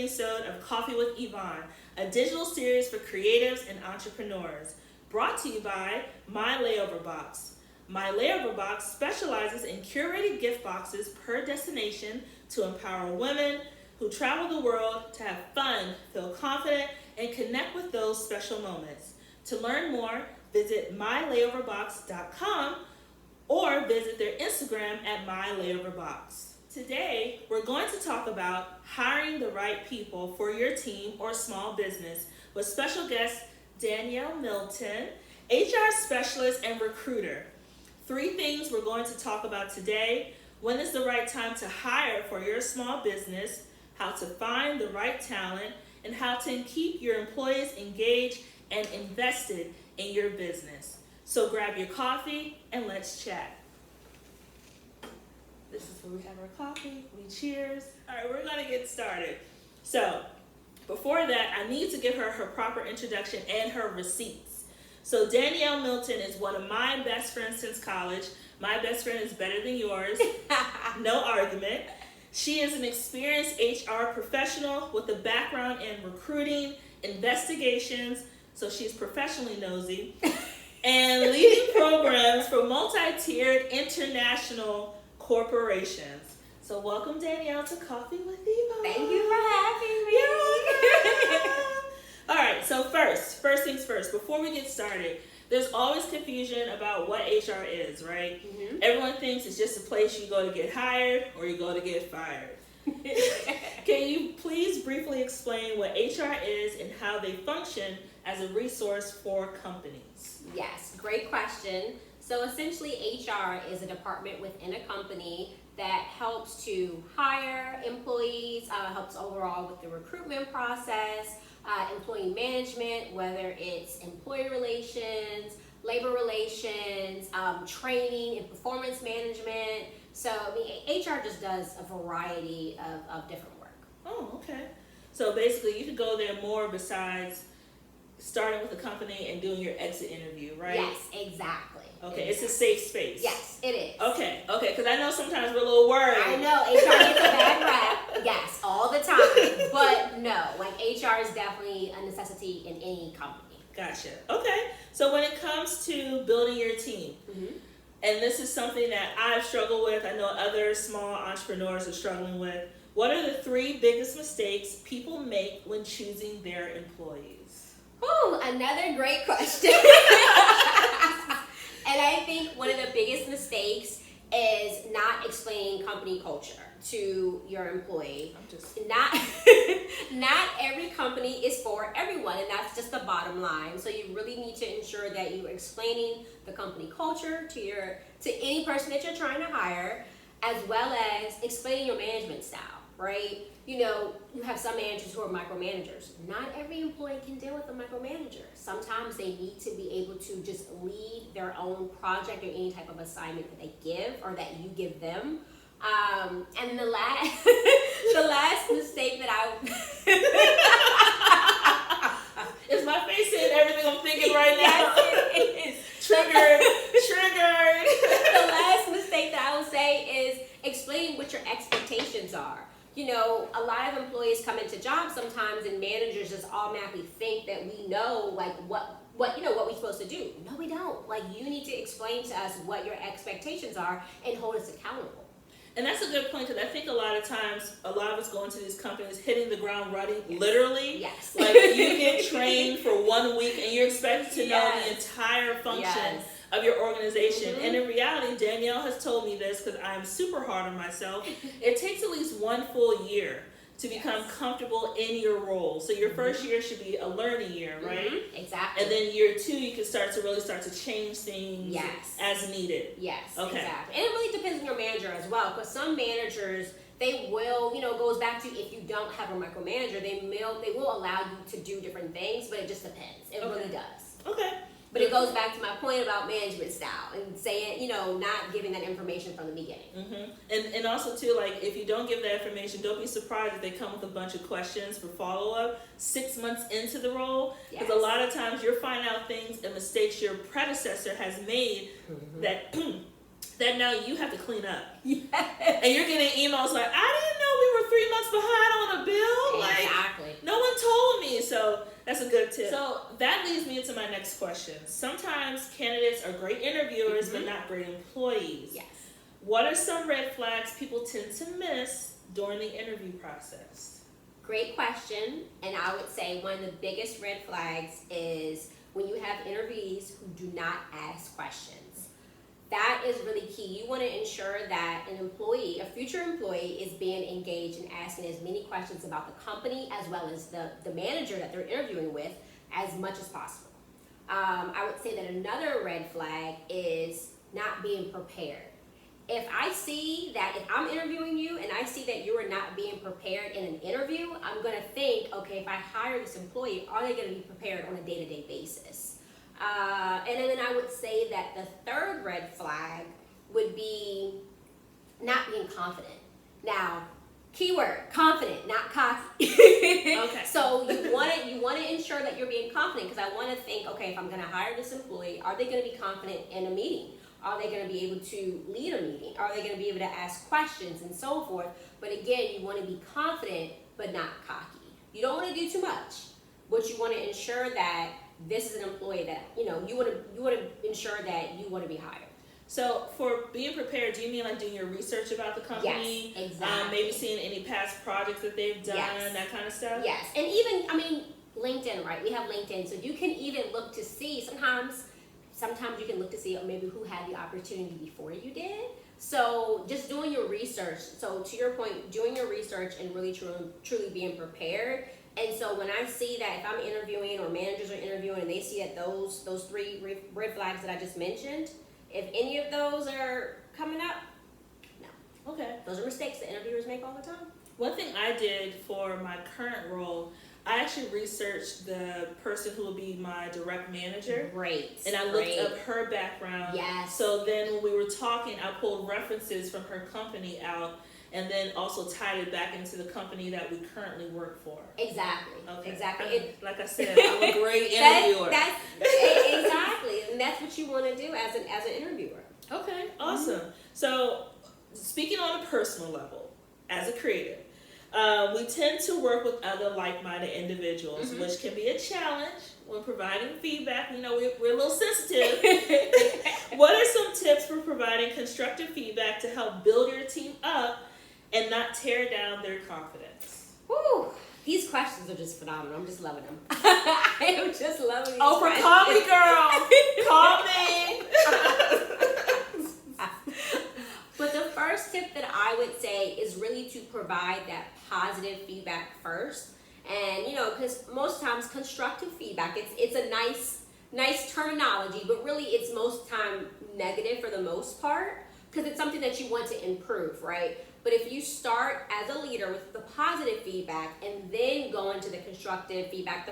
episode of Coffee with Yvonne, a digital series for creatives and entrepreneurs, brought to you by My Layover Box. My Layover Box specializes in curated gift boxes per destination to empower women who travel the world to have fun, feel confident, and connect with those special moments. To learn more, visit mylayoverbox.com or visit their Instagram at mylayoverbox. Today, we're going to talk about hiring the right people for your team or small business with special guest Danielle Milton, HR specialist and recruiter. 3 things we're going to talk about today: when is the right time to hire for your small business, how to find the right talent, and how to keep your employees engaged and invested in your business. So grab your coffee and let's chat. This is where we have our coffee, we cheers. All right, we're gonna get started. So before that, I need to give her her proper introduction and her receipts. So Danielle Milton is one of my best friends since college. My best friend is better than yours, no argument. She is an experienced HR professional with a background in recruiting, investigations, so she's professionally nosy, and leading programs for multi-tiered international corporations. So welcome, Danielle, to Coffee with Yvonne. Thank you for having me. You're welcome. All right, so first things first, before we get started, there's always confusion about what HR is, right? Mm-hmm. Everyone thinks it's just a place you go to get hired or you go to get fired. Can you please briefly explain what HR is and how they function as a resource for companies? Yes, great question. So essentially, HR is a department within a company that helps to hire employees, helps overall with the recruitment process, employee management, whether it's employee relations, labor relations, training and performance management. So, HR just does a variety of different work. Oh, okay. So basically, you could go there more besides starting with the company and doing your exit interview, right? Yes, exactly. Okay, it's a safe space. Yes, it is. Okay, because I know sometimes we're a little worried. I know, HR gets a bad rap, yes, all the time. But no, HR is definitely a necessity in any company. Gotcha. Okay, so when it comes to building your team, and this is something that I've struggled with, I know other small entrepreneurs are struggling with, what are the 3 biggest mistakes people make when choosing their employees? Oh, another great question. And I think one of the biggest mistakes is not explaining company culture to your employee. Not every company is for everyone, and that's just the bottom line. So you really need to ensure that you're explaining the company culture to any person that you're trying to hire, as well as explaining your management style, right? You have some managers who are micromanagers. Not every employee can deal with a micromanager. Sometimes they need to be able to just lead their own project or any type of assignment that they give or that you give them. And the last mistake that Is my face saying everything I'm thinking right now? Yes, it is. Triggered. The last mistake that I will say is explaining what your expectations are. A lot of employees come into jobs sometimes, and managers just automatically think that we know what we're supposed to do. No, we don't. You need to explain to us what your expectations are and hold us accountable. And that's a good point, because I think a lot of times, a lot of us go into these companies hitting the ground running, literally. Yes. You get trained for 1 week and you're expected to know the entire function of your organization. And in reality, Danielle has told me this, because I'm super hard on myself. It takes at least 1 full year to become comfortable in your role. So your first year should be a learning year, right? Exactly. And then year 2, you can start to change things as needed. Yes, okay. Exactly. And it really depends on your manager as well, because some managers, they will, it goes back to if you don't have a micromanager, they will allow you to do different things, but it just depends. It really does. Okay. But it goes back to my point about management style and saying, not giving that information from the beginning. And also, too, if you don't give that information, don't be surprised if they come with a bunch of questions for follow-up 6 months into the role. Because a lot of times you're finding out things and mistakes your predecessor has made that now you have to clean up. Yes. And you're getting emails like, I didn't know we were 3 months behind on a bill? Exactly. Like, no one told me. So that's a good tip. So that leads me into my next question. Sometimes candidates are great interviewers, but not great employees. Yes. What are some red flags people tend to miss during the interview process? Great question. And I would say one of the biggest red flags is when you have interviewees who do not ask questions. That is really key. You want to ensure that an employee, a future employee, is being engaged and asking as many questions about the company as well as the manager that they're interviewing with as much as possible. I would say that another red flag is not being prepared. If I see that, if I'm interviewing you and I see that you are not being prepared in an interview, I'm going to think, okay, if I hire this employee, are they going to be prepared on a day-to-day basis? And then I would say that the third red flag would be not being confident. Now, keyword, confident, not cocky. Okay. So you want to ensure that you're being confident, because I want to think, okay, if I'm going to hire this employee, are they going to be confident in a meeting? Are they going to be able to lead a meeting? Are they going to be able to ask questions and so forth? But again, you want to be confident but not cocky. You don't want to do too much, but you want to ensure that this is an employee that, you want to ensure that you want to be hired. So for being prepared, do you mean like doing your research about the company? Yes, exactly. Maybe seeing any past projects that they've done, that kind of stuff? Yes, and even, LinkedIn, right? We have LinkedIn, so you can even look to see, sometimes you can look to see maybe who had the opportunity before you did. So just doing your research. So to your point, doing your research and really truly being prepared. And so when I see that, if I'm interviewing or managers are interviewing and they see that those three red flags that I just mentioned, if any of those are coming up, no. Okay. Those are mistakes that interviewers make all the time. One thing I did for my current role, I actually researched the person who will be my direct manager. Great. And I looked up her background. Yes. So then when we were talking, I pulled references from her company out and then also tied it back into the company that we currently work for. Exactly. Okay. Exactly. Like I said, I'm a great interviewer. Exactly. And that's what you want to do as an interviewer. Okay, awesome. So speaking on a personal level, as a creative, we tend to work with other like-minded individuals, which can be a challenge when providing feedback. We're a little sensitive. What are some tips for providing constructive feedback to help build your team up and not tear down their confidence? Woo! These questions are just phenomenal. I'm just loving them. I am just loving these questions. Call me, girl. Call me. But the first tip that I would say is really to provide that positive feedback first. And, because most times constructive feedback, it's a nice terminology, but really it's most time negative for the most part, because it's something that you want to improve, right? But if you start as a leader with the positive feedback and then go into the constructive feedback,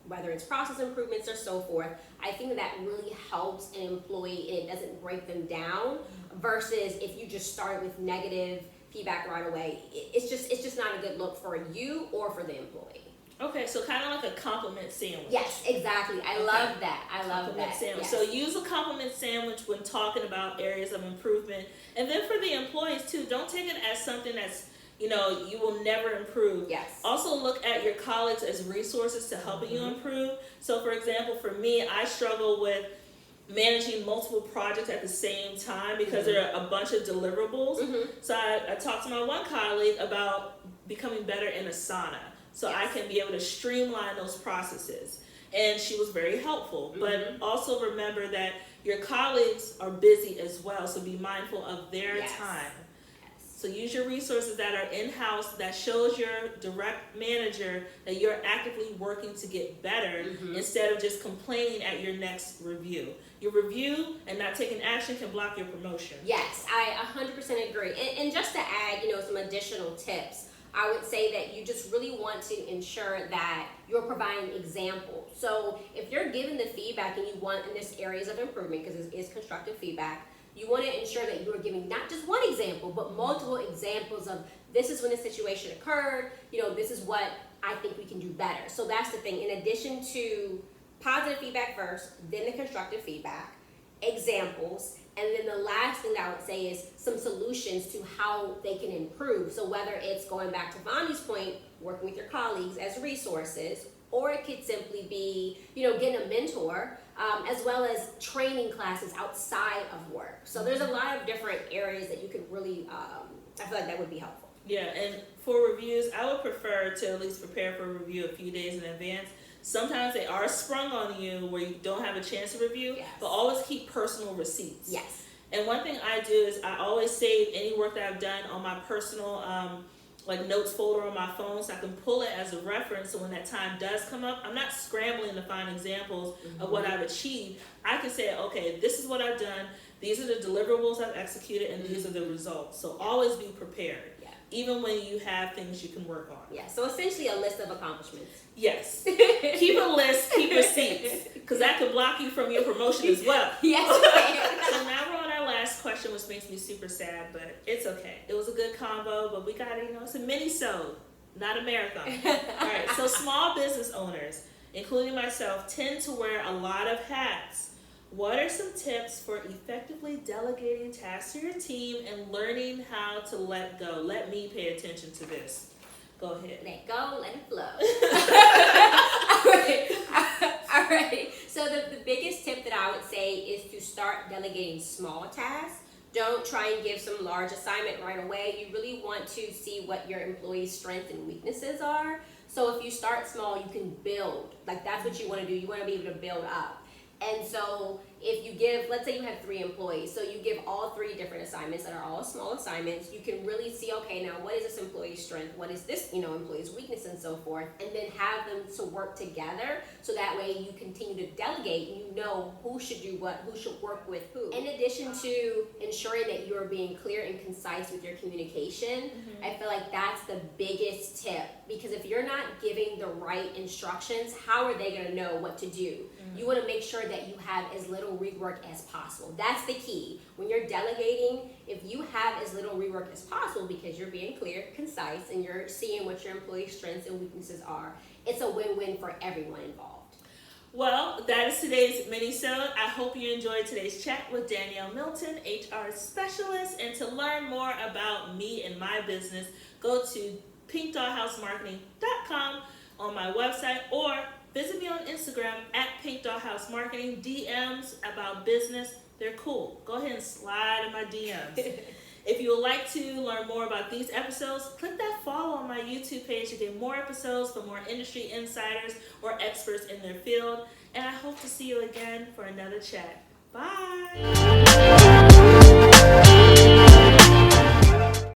whether it's process improvements or so forth, I think that really helps an employee and it doesn't break them down, versus if you just start with negative feedback right away. It's just not a good look for you or for the employee. Okay, so kind of like a compliment sandwich. Yes, exactly. I love that. Compliment sandwich. Yes. So use a compliment sandwich when talking about areas of improvement. And then for the employees too, don't take it as something that's, you will never improve. Yes. Also look at your colleagues as resources to helping you improve. So for example, for me, I struggle with managing multiple projects at the same time because there are a bunch of deliverables. So I talked to my one colleague about becoming better in Asana, so I can be able to streamline those processes. And she was very helpful. But also remember that your colleagues are busy as well, so be mindful of their time. So use your resources that are in-house that shows your direct manager that you're actively working to get better instead of just complaining at your next review. Your review and not taking action can block your promotion. Yes, I 100% agree. And just to add, some additional tips, I would say that you just really want to ensure that you're providing examples. So if you're giving the feedback and you want in this areas of improvement, because it is constructive feedback, you want to ensure that you're giving not just one example, but multiple examples of this is when the situation occurred, this is what I think we can do better. So that's the thing. In addition to positive feedback first, then the constructive feedback, examples, And then the last thing that I would say is some solutions to how they can improve. So whether it's going back to Vonnie's point, working with your colleagues as resources, or it could simply be, getting a mentor, as well as training classes outside of work. So there's a lot of different areas that you could really, I feel like that would be helpful. Yeah, and for reviews, I would prefer to at least prepare for a review a few days in advance. Sometimes they are sprung on you where you don't have a chance to review, Yes. but always keep personal receipts. Yes. And one thing I do is I always save any work that I've done on my personal notes folder on my phone, so I can pull it as a reference. So when that time does come up, I'm not scrambling to find examples of what I've achieved. I can say, okay, this is what I've done. These are the deliverables I've executed, and these are the results. So always be prepared, even when you have things you can work on. Yeah, so essentially a list of accomplishments. Yes. Keep a list, keep receipts, because that could block you from your promotion as well. Yes. So now we're on our last question, which makes me super sad, but it's okay. It was a good combo, but we got to, it's a mini-sode, not a marathon. All right, so small business owners, including myself, tend to wear a lot of hats. What are some tips for effectively delegating tasks to your team and learning how to let go? Let me pay attention to this. Go ahead. Let go, let it flow. All right. So the biggest tip that I would say is to start delegating small tasks. Don't try and give some large assignment right away. You really want to see what your employees' strengths and weaknesses are. So if you start small, you can build. Like, that's what you want to do. You want to be able to build up. And so if you give, let's say you have 3 employees, so you give all 3 different assignments that are all small assignments, you can really see, okay, now what is this employee's strength? What is this, employee's weakness, and so forth, and then have them to work together, so that way you continue to delegate and you know who should do what, who should work with who. In addition to ensuring that you are being clear and concise with your communication, I feel like that's the biggest tip, because if you're not giving the right instructions, how are they going to know what to do? You want to make sure that you have as little rework as possible. That's the key. When you're delegating, if you have as little rework as possible because you're being clear, concise, and you're seeing what your employees' strengths and weaknesses are, it's a win-win for everyone involved. Well, that is today's mini-sode. I hope you enjoyed today's chat with Danielle Milton, HR specialist. And to learn more about me and my business, go to pinkdollhousemarketing.com on my website, or visit me on Instagram at pinkdollhousemarketing. DMs about business, they're cool. Go ahead and slide in my DMs. If you would like to learn more about these episodes, click that follow on my YouTube page to get more episodes from more industry insiders or experts in their field. And I hope to see you again for another chat. Bye.